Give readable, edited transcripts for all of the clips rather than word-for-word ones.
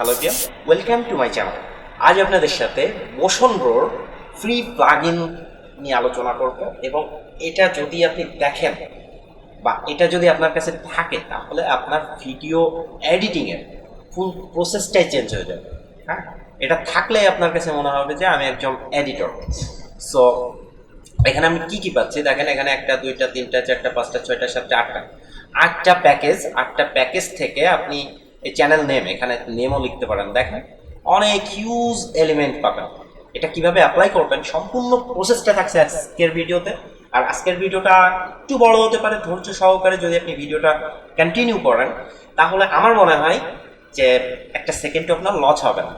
Hello dear, welcome to my channel. আজ আপনাদের সাথে মোশন ব্রোর ফ্রি প্লাগইন নিয়ে আলোচনা করব এবং এটা যদি আপনি দেখেন বা এটা যদি আপনার কাছে থাকে তাহলে আপনার ভিডিও এডিটিংয়ের ফুল প্রসেসটাই চেঞ্জ হয়ে যাবে। হ্যাঁ, এটা থাকলে আপনার কাছে মনে হবে যে আমি একজন এডিটর। সো এখানে আমি কি কি পাচ্ছি দেখেন, এখানে একটা দুইটা তিনটা চারটা পাঁচটা ছয়টা সাতটা আটটা প্যাকেজ থেকে আপনি এই চ্যানেল নেম, এখানে নেমও লিখতে পারেন। দেখেন অনেক হিউজ এলিমেন্ট পাবেন। এটা কিভাবে অ্যাপ্লাই করবেন সম্পূর্ণ প্রসেসটা থাকছে আজকের ভিডিওতে। আর আজকের ভিডিওটা একটু বড় হতে পারে, ধৈর্য সহকারে যদি আপনি ভিডিওটা কন্টিনিউ করেন তাহলে আমার মনে হয় যে একটা সেকেন্ড আপনার লস হবে না।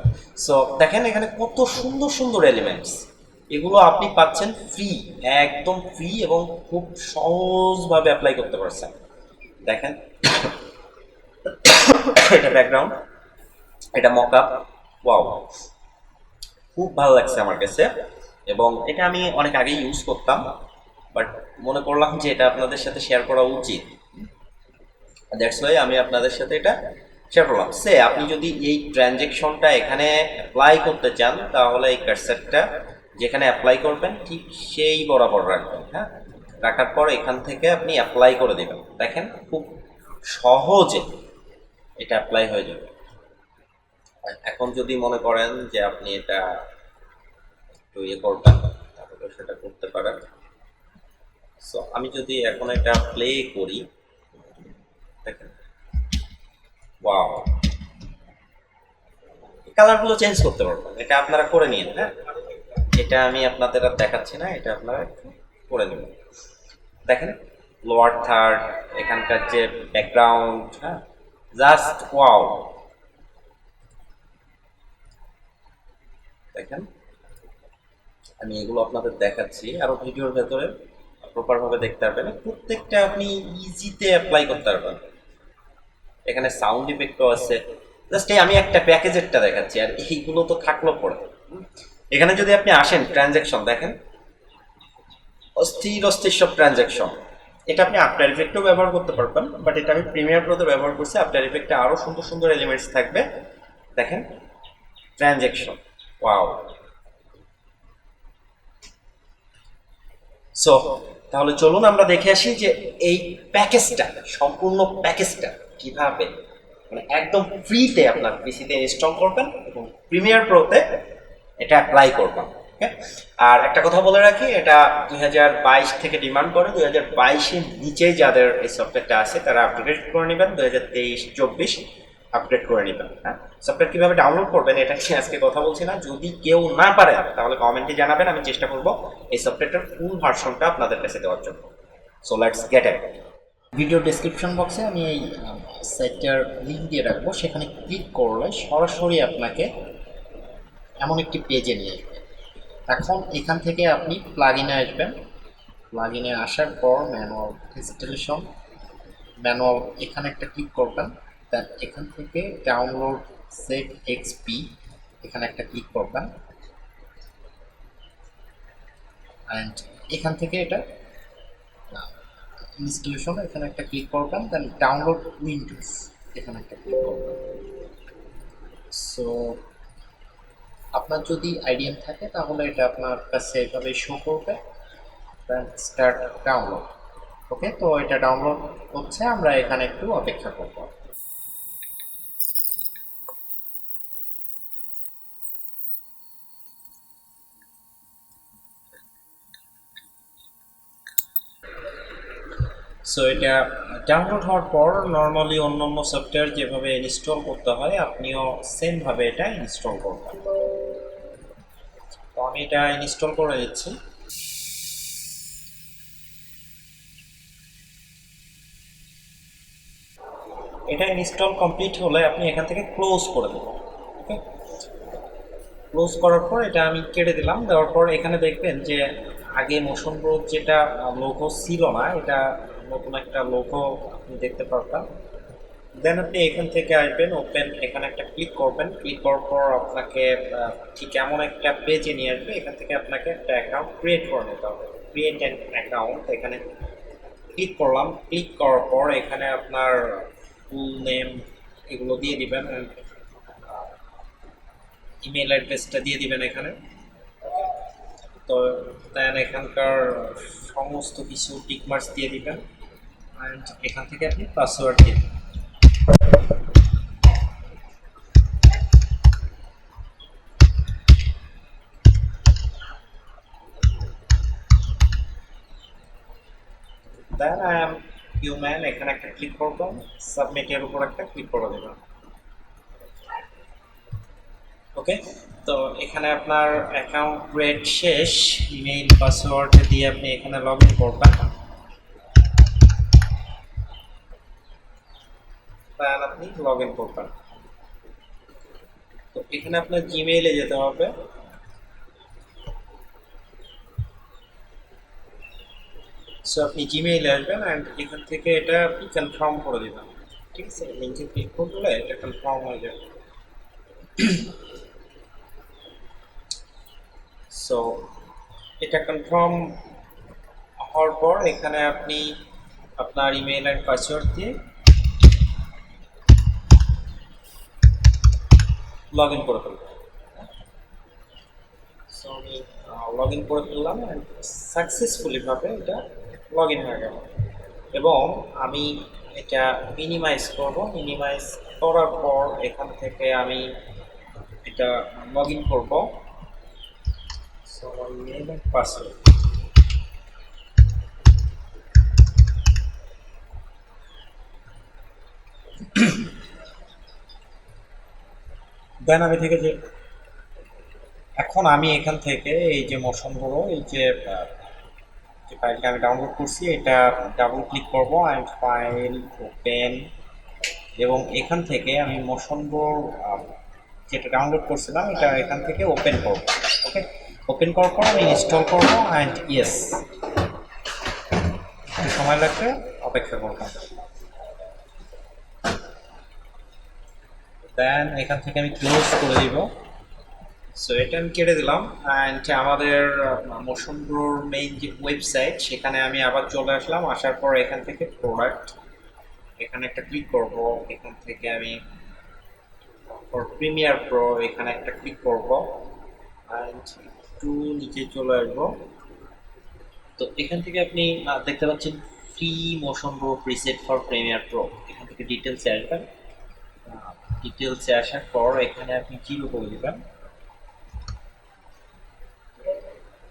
সো দেখেন এখানে কত সুন্দর সুন্দর এলিমেন্টস, এগুলো আপনি পাচ্ছেন ফ্রি, একদম ফ্রি এবং খুব সহজভাবে অ্যাপ্লাই করতে পারছেন। দেখেন এটা ব্যাকগ্রাউন্ড, এটা মকআপ, ওয়াও খুব ভালো লাগছে আমার কাছে। এবং এটা আমি অনেক আগে ইউজ করতাম, বাট মনে করলাম যে এটা আপনাদের সাথে শেয়ার করা উচিত। দ্যাটস ওয়াই আমি আপনাদের সাথে এটা শেয়ার করলাম। আপনি যদি এই ট্রানজ্যাকশনটা এখানে অ্যাপ্লাই করতে চান তাহলে এই কার্সারটা যেখানে অ্যাপ্লাই করবেন ঠিক সেই বরাবর রাখবেন। হ্যাঁ, রাখার পর এখান থেকে আপনি অ্যাপ্লাই করে দেবেন। দেখেন খুব সহজে এটা অ্যাপ্লাই হয়ে যাবে। এখন যদি মনে করেন যে আপনি এটা একটু ইয়ে করবেন তাহলে সেটা করতে পারেন। সো আমি যদি এখন এটা প্লে করি, দেখেন ওয়াও, কালারগুলো চেঞ্জ করতে পারবেন। এটা আপনারা করে নিন। হ্যাঁ, এটা আমি আপনাদের আর দেখাচ্ছি না, এটা আপনারা একটু করে নেবেন। দেখেন লোয়ার থার্ড, এখানকার যে ব্যাকগ্রাউন্ড, হ্যাঁ জাস্ট ওয়াও। দেখেন আমি এগুলো আপনাদের দেখাচ্ছি, আরো ভিডিওর ভেতরে প্রপারভাবে দেখতে পারবেন। প্রত্যেকটা আপনি ইজিতে অ্যাপ্লাই করতে পারবেন। এখানে সাউন্ড ইফেক্টও আছে। জাস্ট আমি একটা প্যাকেজেরটা দেখাচ্ছি, আর এইগুলো তো থাকলো পরে। এখানে যদি আপনি আসেন ট্রানজ্যাকশন, দেখেন অস্থির অস্থির সব ট্রানজ্যাকশন। এটা আপনি আফটার ইফেক্টও ব্যবহার করতে পারবেন, বাট এটা আমি প্রিমিয়ার প্রোতে ব্যবহার করছি। আফটার ইফেক্টে আরও সুন্দর সুন্দর এলিমেন্টস থাকবে। দেখেন ট্রানজ্যাকশন, ওয়াও। সো তাহলে চলুন আমরা দেখে আসি যে এই প্যাকেজটা, সম্পূর্ণ প্যাকেজটা কিভাবে মানে একদম ফ্রিতে আপনার পিসিতে ইনস্টল করবেন এবং প্রিমিয়ার প্রোতে এটা অ্যাপ্লাই করবেন। ওকে, আর একটা কথা বলে রাখি, এটা 2022 থেকে ডিমান্ড করে। 2022-এর নিচেই যাদের এই সফটওয়্যারটা আছে তারা আপডেট করে নেবেন, 2023-24 আপডেট করে নেবেন। হ্যাঁ, সফটওয়্যার কীভাবে ডাউনলোড করবেন এটা নিয়ে আজকে কথা বলছি না। যদি কেউ না পারে তাহলে কমেন্টে জানাবেন, আমি চেষ্টা করব এই সফটওয়্যারটার ফুল ভার্সনটা আপনাদের কাছে দেওয়ার জন্য। So let's get it. Video description বক্সে আমি এই সাইটটার লিঙ্ক দিয়ে রাখবো, সেখানে ক্লিক করলে সরাসরি আপনাকে এমন একটি পেজে নিয়ে আসবে। এখন এখান থেকে আপনি প্লাগইনে আসবেন। প্লাগইনে আসার পর ম্যানুয়াল ইনস্টলেশন, ম্যানুয়াল এখানে একটা ক্লিক করবেন। দেন এখান থেকে ডাউনলোড সেট এক্সপি, এখানে একটা ক্লিক করবেন। অ্যান্ড এখান থেকে এটা ইনস্টলেশন, এখানে একটা ক্লিক করবেন। দেন ডাউনলোড উইন্ডোজ, এখানে একটা ক্লিক করবেন। সো আপনার যদি আইডিএম থাকে তাহলে এটা আপনার কাছে এভাবে শো করবে। Then start download. ওকে, তো এটা ডাউনলোড হচ্ছে, আমরা এখানে একটু অপেক্ষা করব। সো এটা ডাউনলোড হওয়ার পর নর্মালি অন্য সফটওয়্যার যেভাবে ইনস্টল করতে হয় আপনিও সেমভাবে এটা ইনস্টল করবেন। তো আমি এটা ইনস্টল করে নিচ্ছি। এটা ইনস্টল কমপ্লিট হলে আপনি এখান থেকে ক্লোজ করে দেবেন। ওকে, ক্লোজ করার পর এটা আমি কেটে দিলাম। দেওয়ার পর এখানে দেখবেন যে আগে মোশন প্রো যেটা লোগো ছিল না, এটা নতুন একটা লোগো আপনি দেখতে পারবেন। দেন আপনি এখান থেকে আসবেন, ওপেন, এখানে একটা ক্লিক করবেন। ক্লিক করার পর আপনাকে ঠিক এমন একটা পেজে নিয়ে আসবে। এখান থেকে আপনাকে একটা অ্যাকাউন্ট ক্রিয়েট করে নিতে হবে। ক্রিয়েট অ্যান অ্যাকাউন্ট, এখানে ক্লিক করলাম। ক্লিক করার পর এখানে আপনার ফুল নেম এগুলো দিয়ে দিবেন। ইমেল অ্যাড্রেসটা দিয়ে দিবেন এখানে। তো দেন এখানকার সমস্ত কিছু টিকমার্কস দিয়ে দিবেন অ্যান্ড এখান থেকে আপনি পাসওয়ার্ড দিয়ে দিবেন। দেন আই এম হিউম্যান, এখানে একটা ক্লিক করবেন, সাবমিটের উপর একটা ক্লিক করে দেবেন। ওকে, তো এখানে আপনার অ্যাকাউন্ট ক্রিয়েট শেষ। ইমেইল পাসওয়ার্ড দিয়ে আপনি এখানে লগ ইন করবেন। দেন আপনি লগ ইন করবেন। তো এখানে আপনার জিমেইলে যেতে হবে। সো আপনি জিমেইলে আসবেন অ্যান্ড এখান থেকে এটা আপনি কনফার্ম করে দেবেন। ঠিক আছে, লিঙ্কে ক্লিক করলে এটা কনফার্ম হয়ে যাবে। সো এটা কনফার্ম হওয়ার পর এখানে আপনি আপনার ইমেল অ্যান্ড পাসওয়ার্ড দিয়ে লগ ইন করে ফেলবেন। সো আমি লগ ইন করে ফেললাম অ্যান্ড সাকসেসফুলিভাবে এটা লগ ইন হয়ে গেল। এবং আমি এটা মিনিমাইজ করব। মিনিমাইজ করার পর এখান থেকে আমি এটা লগ ইন করবো। সো আমার ইমেল অ্যান্ড পাসওয়ার্ড, দেন আমি থেকে যে এখন আমি এখান থেকে এই যে মোশন বড় এই যে যে ফাইলটা আমি ডাউনলোড করছি এটা ডাবল ক্লিক করব অ্যান্ড ফাইল ওপেন, এবং এখান থেকে আমি মোশন বোর্ড যেটা ডাউনলোড করছিলাম এটা এখান থেকে ওপেন করব। ওকে, ওপেন করার পর আমি ইনস্টল করব অ্যান্ড ইয়েস, একটু সময় লাগবে, অপেক্ষা করব। দেন এখান থেকে আমি ক্লোজ করে দিব। সো এটা আমি কেটে দিলাম অ্যান্ড আমাদের মোশন প্রোর মেইন যে ওয়েবসাইট সেখানে আমি আবার চলে আসলাম। আসার পর এখান থেকে প্রোডাক্ট এখানে একটা ক্লিক করব। এখান থেকে আমি প্রিমিয়ার প্রো এখানে একটা ক্লিক করব অ্যান্ড একটু নিচে চলে আসবো। তো এখান থেকে আপনি দেখতে পাচ্ছেন free motion pro preset for Premiere Pro. এখান থেকে ডিটেলসে আসবেন। ডিটেলসে আসার পর এখানে আপনি জিরো করে দেবেন।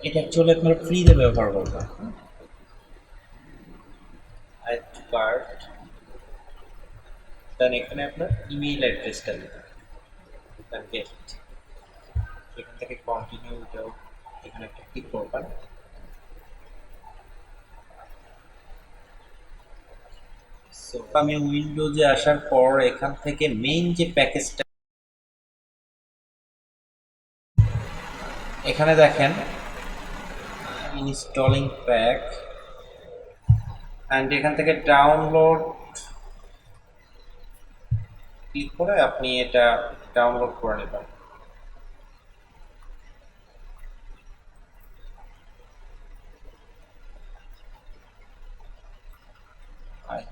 এটা অ্যাকচুয়ালি আপনারা ফ্রিতে ব্যবহার করবেন। অ্যাড টু কার্ট, দেন এখানে আপনার ইমেইল অ্যাড্রেসটা দেবেন। দেন গেট, এখান থেকে কন্টিনিউ যাও, এখানে একটা ক্লিক করবেন। সো আমি উইন্ডোজে আসার পর এখান থেকে মেইন যে প্যাকেজটা এখানে দেখেন ইনস্টলিং প্যাক অ্যান্ড এখান থেকে ডাউনলোড ক্লিক করে আপনি এটা ডাউনলোড করে নেবেন।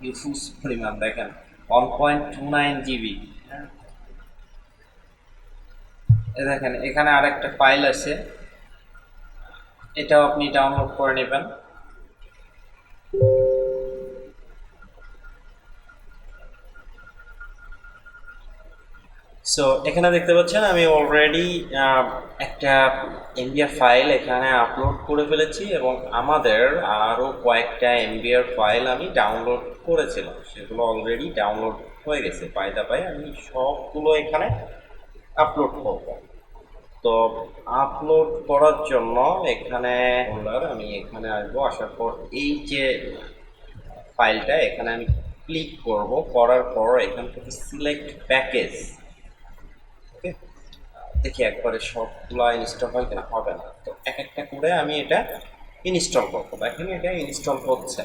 হিউজ পরিমাণ দেখেন 1.29 জিবি। দেখেন এখানে আরেকটা ফাইল আছে, এটাও আপনি ডাউনলোড করে নেবেন। সো এখানে দেখতে পাচ্ছেন আমি অলরেডি একটা এমবিআর ফাইল এখানে আপলোড করে ফেলেছি এবং আমাদের আরও কয়েকটা এমবিআর ফাইল আমি ডাউনলোড করেছিলাম, সেগুলো অলরেডি ডাউনলোড হয়ে গেছে। বাই দা বাই আমি সবগুলো এখানে আপলোড করব। তো আপলোড করার জন্য এখানে আমি এখানে আসবো। আসার পর এই যে ফাইলটা এখানে আমি ক্লিক করব, করার পর এখান থেকে সিলেক্ট প্যাকেজ। ওকে, দেখি একবারে সবগুলো ইনস্টল হয় কিনা, হবে না। তো এক একটা করে আমি এটা ইনস্টল করবো। দেখেন এটা ইনস্টল হচ্ছে।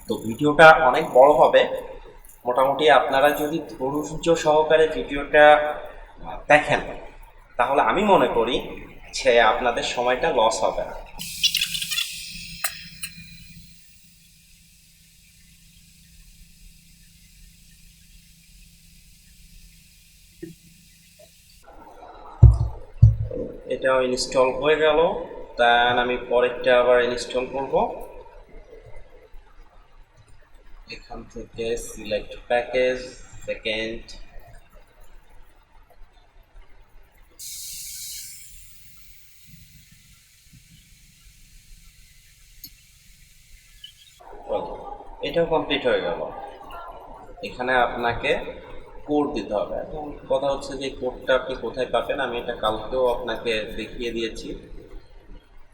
তো ভিডিওটা অনেক বড় হবে, মোটামুটি আপনারা যদি ধৈর্য সহকারে ভিডিওটা দেখেন তাহলে আমি মনে করি যে আপনাদের সময়টা লস হবে না। এটাও ইনস্টল হয়ে গেল। দেন আমি পরেরটা আবার ইনস্টল করব। এখান থেকে সিলেক্ট প্যাকেজ, সেকেন্ড, এটাও কমপ্লিট হয়ে গেল। এখানে আপনাকে কোড দিতে হবে। এখন কথা হচ্ছে যে কোডটা আপনি কোথায় পাবেন, আমি এটা কালকেও আপনাকে দেখিয়ে দিয়েছি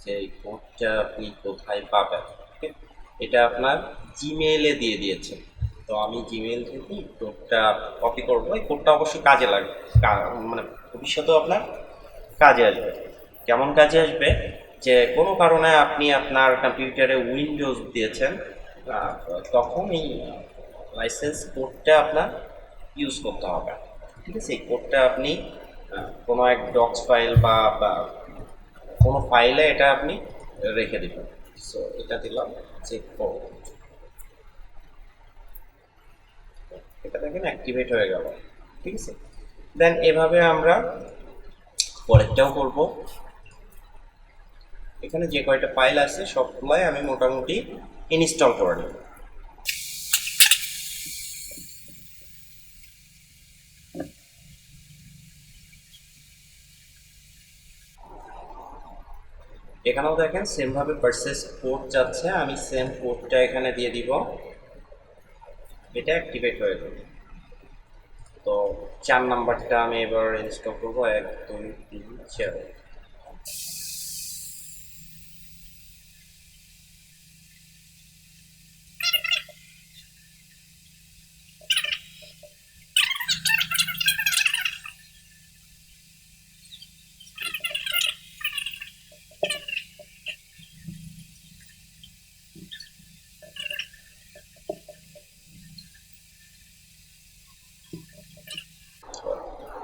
যে এই কোডটা আপনি কোথায় পাবেন। ওকে, এটা আপনার জিমেইলে দিয়ে দিয়েছে। তো আমি জিমেইল থেকে কোডটা কপি করবো। এই কোডটা অবশ্যই কাজে লাগবে, মানে ভবিষ্যতেও আপনার কাজে আসবে। কেমন কাজে আসবে, যে কোনো কারণে আপনি আপনার কম্পিউটারে উইন্ডোজ দিয়েছেন, আহ, তখন এই লাইসেন্স কোডটা আপনার ইউজ করতে হবে। ঠিক আছে, এই কোডটা আপনি কোনো এক ডক্স ফাইল বা কোনো ফাইলে এটা আপনি রেখে দেবেন। সো এটা দিলাম, চেক করব। এটা দেখেন অ্যাক্টিভেট হয়ে গেল। ঠিক আছে, দেন এভাবে আমরা পরেরটাও করব। এখানে যে কয়টা ফাইল আছে সবগুলাই আমি মোটামুটি ইনস্টল করে নেব। এখানেও দেখেন সেমভাবে পারচেস কোড যাচ্ছে, আমি সেম কোডটা এখানে দিয়ে দিব। এটা অ্যাক্টিভেট হয়ে যাবে। তো 4 নাম্বারটা আমি এবার ইনস্টল করবো, 1 2 3 4।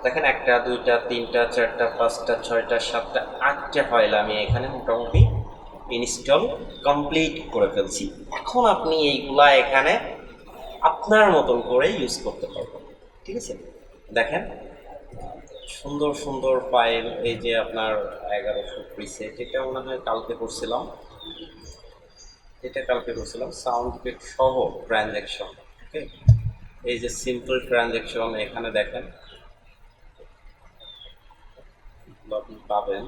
দেখেন 1টা 2টা 3টা 4টা 5টা 6টা 7টা 8টা ফাইল আমি এখানে মোটামুটি ইনস্টল কমপ্লিট করে ফেলছি। এখন আপনি এইগুলা এখানে আপনার মতন করে ইউজ করতে পারবেন। ঠিক আছে, দেখেন সুন্দর সুন্দর ফাইল। এই যে আপনার 1100 প্রিসেট, এটা মনে হয় কালকে করছিলাম। সাউন্ড ইফেক্ট সহ ট্রানজ্যাকশন। ওকে, এই যে সিম্পল ট্রানজ্যাকশন এখানে দেখেন আপনি পাবেন।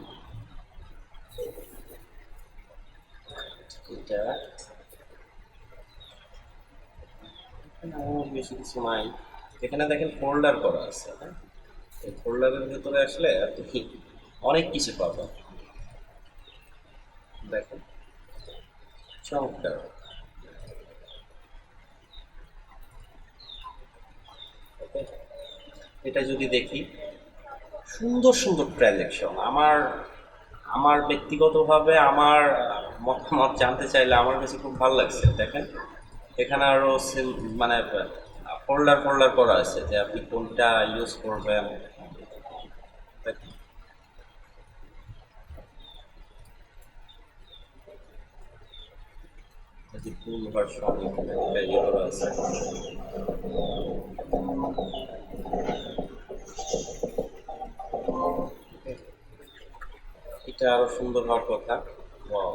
এটা বেশি কিছু নাই। এখানে দেখেন ফোল্ডার করা আছে। হ্যাঁ, এই ফোল্ডারের ভেতরে আসলে আপনি অনেক কিছু পাবেন। দেখেন চমৎকার। ওকে, এটা যদি দেখি, সুন্দর সুন্দর ট্রানজ্যাকশন। আমার আমার ব্যক্তিগতভাবে আমার মতামত জানতে চাইলে আমার কাছে খুব ভালো লাগছে। দেখেন এখানে আরও মানে ফোল্ডার ফোল্ডার করা আছে যে আপনি কোনটা ইউজ করবেন। দেখেন, এই যে ফুল ভার্সন এখানে একটা ইয়ে করা আছে। এটা আরো সুন্দর হওয়ার কথা। ওয়াও,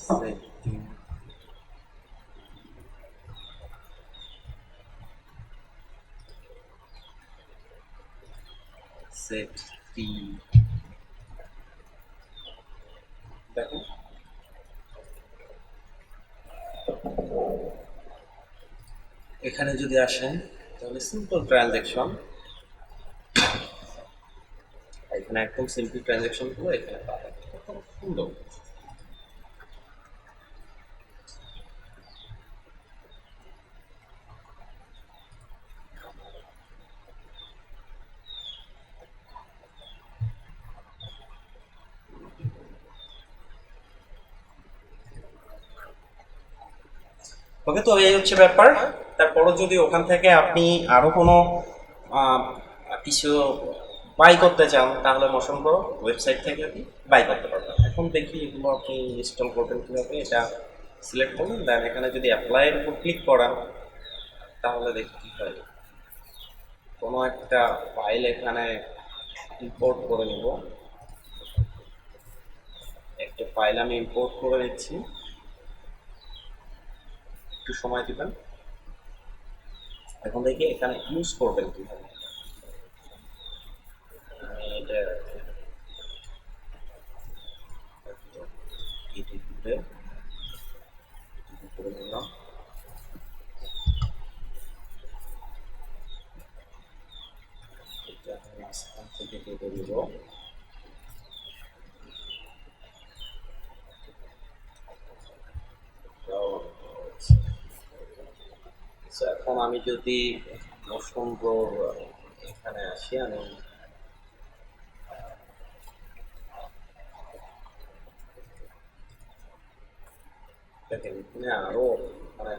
সেটিং, সেট টি। দেখেন এখানে যদি আসেন তাহলে সিম্পল ট্রানজ্যাকশন, এখানে একদম সিম্পল ট্রানজ্যাকশন গুলো এখানে পাবেন। কত সুন্দর। ওকে, তো এই হচ্ছে ব্যাপার। তারপরও যদি ওখান থেকে আপনি আরো কোনো আহ, কিছু বাই করতে চান তাহলে মোশন প্রো ওয়েবসাইট থেকে আপনি বাই করতে পারবেন। এখন দেখি এগুলো আপনি ইনস্টল করবেন কীভাবে। এটা সিলেক্ট করবেন, দেন এখানে যদি অ্যাপ্লাইয়ের উপর ক্লিক করান তাহলে দেখি কী হয়। কোনো একটা ফাইল এখানে ইম্পোর্ট করে নেব। একটা ফাইল আমি ইম্পোর্ট করে নিচ্ছি, একটু সময় দিবেন। এখন থেকে এখানে ইউজ করবেন কীভাবে, আমি এটা করে নিলাম। এটা মাঝখান থেকে কেটে দিব। এখন আমি যদি মোশন প্রো এখানে আসি, আমি দেখেন এখানে আরো মানে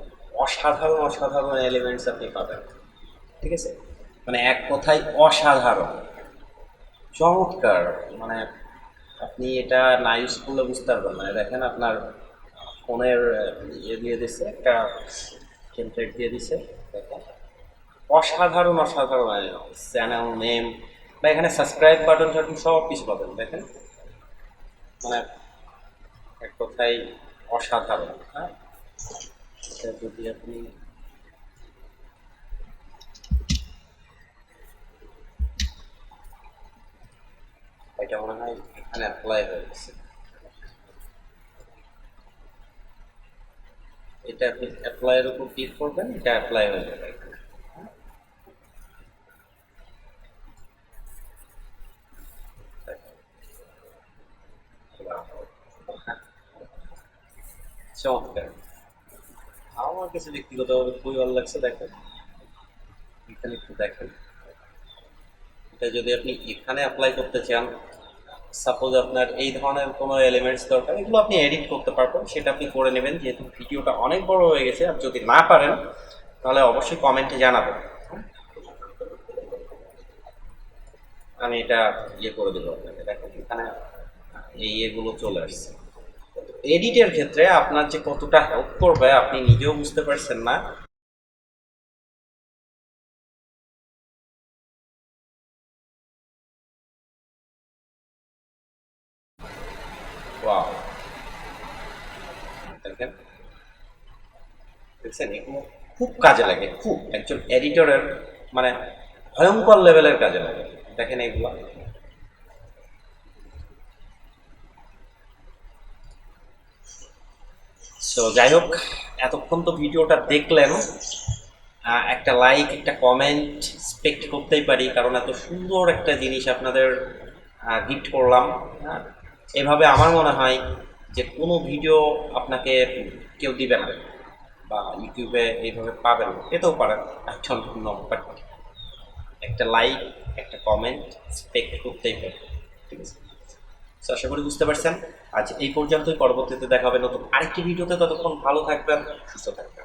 অসাধারণ অসাধারণ এলিমেন্টস আপনি পাবেন। ঠিক আছে, মানে এক কথায় অসাধারণ, চমৎকার। মানে আপনি এটা না ইউজ করলে বুঝতে পারবেন না। দেখেন আপনার ফোনের ইয়ে দিয়ে দিচ্ছে, একটা টেমপ্লেট দিয়ে দিচ্ছে, দেখেন অসাধারণ অসাধারণ চ্যানেল নেম বা এখানে সাবস্ক্রাইব বাটন টাটন সব কিছু পাবেন। দেখেন মানে এক কথায় অসাধারণ। হ্যাঁ, এটা যদি আপনি এটা মনে হয় এখানে অ্যাপ্লাই হয়ে গেছে, এটা আপনি অ্যাপ্লাইয়ের উপর ক্লিক করবেন, এটা অ্যাপ্লাই হয়ে যাবে। চমৎকার, আমার কাছে ব্যক্তিগতভাবে খুবই ভালো লাগছে। দেখেন এখানে একটু দেখেন, এটা যদি আপনি এখানে অ্যাপ্লাই করতে চান, সাপোজ আপনার এই ধরনের কোনো এলিমেন্টস দরকার, এগুলো আপনি এডিট করতে পারবেন, সেটা আপনি করে নেবেন। যেহেতু ভিডিওটা অনেক বড় হয়ে গেছে, আর যদি না পারেন তাহলে অবশ্যই কমেন্টে জানাবেন, আমি এটা ইয়ে করে দেবো আপনাকে। দেখেন এখানে এই ইয়েগুলো চলে আসছে। এডিটের ক্ষেত্রে আপনার যে কতটা হেল্প করবে আপনি নিজেও বুঝতে পারছেন না। ওয়াও, দেখেন দেখছেন, এগুলো খুব কাজে লাগে, খুব একজন এডিটরের মানে ভয়ঙ্কর লেভেলের কাজে লাগে। দেখেন এগুলো সো যাই হোক, এতক্ষণ তো ভিডিওটা দেখলেন, একটা লাইক একটা কমেন্ট এক্সপেক্ট করতেই পারি, কারণ এত সুন্দর একটা জিনিস আপনাদের গিফট করলাম। হ্যাঁ, এভাবে আমার মনে হয় যে কোনো ভিডিও আপনাকে কেউ দিবে না, বা ইউটিউবে এইভাবে পাবেন না, পেতেও পারেন, বাট একটা লাইক একটা কমেন্ট এক্সপেক্ট করতেই পারি। ঠিক আছে, তো আশা করি বুঝতে পারছেন। আজ এই পর্যন্তই, পরবর্তীতে দেখা হবে নতুন আরেকটি ভিডিওতে। ততক্ষণ ভালো থাকবেন, সুস্থ থাকবেন।